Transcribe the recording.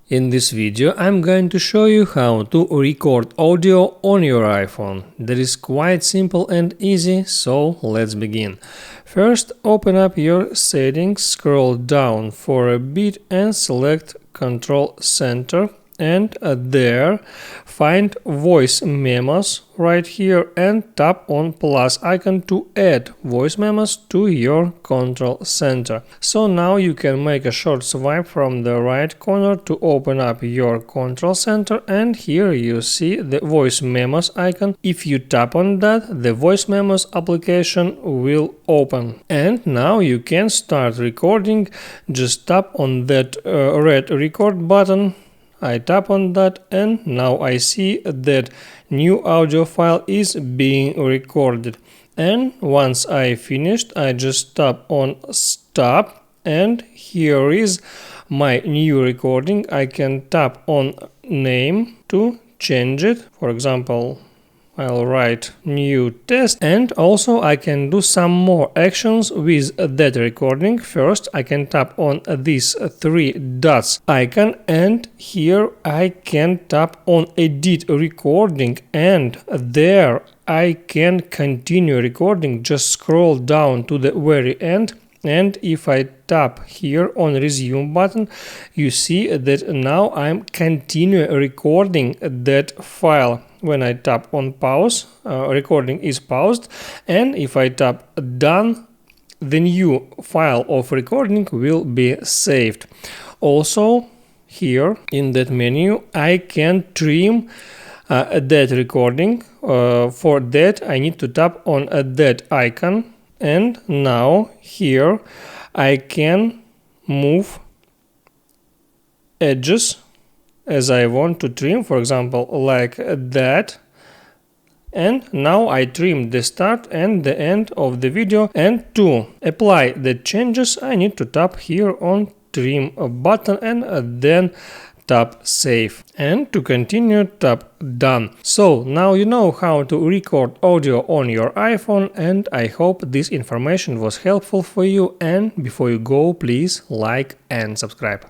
In this video I'm going to show you how to record audio on your iPhone. That is quite simple and easy, so let's begin. First, open up your settings, scroll down for a bit and select Control Center, and there find voice memos right here and tap on plus icon to add voice memos to your control center. So now you can make a short swipe from the right corner to open up your control center, and here you see the voice memos icon. If you tap on that, the voice memos application will open, and now you can start recording. Just tap on that red record button. I tap on that, and now I see that new audio file is being recorded. And once I finished, I just tap on stop, and here is my new recording. I can tap on name to change it. For example, I'll write new test, and also I can do some more actions with that recording. First, I can tap on this three dots icon, and here I can tap on edit recording, and there I can continue recording. Just scroll down to the very end, and if I tap here on resume button, you see that now I'm continue recording that file. When I tap on pause, recording is paused, and if I tap done, the new file of recording will be saved. Also, here in that menu, I can trim that recording. For that, I need to tap on that icon, and now here I can move edges as I want to trim, for example, like that. And now I trim the start and the end of the video, and to apply the changes I need to tap here on trim button and then tap save, and to continue tap done. So now you know how to record audio on your iPhone, and I hope this information was helpful for you. And before you go, please like and subscribe.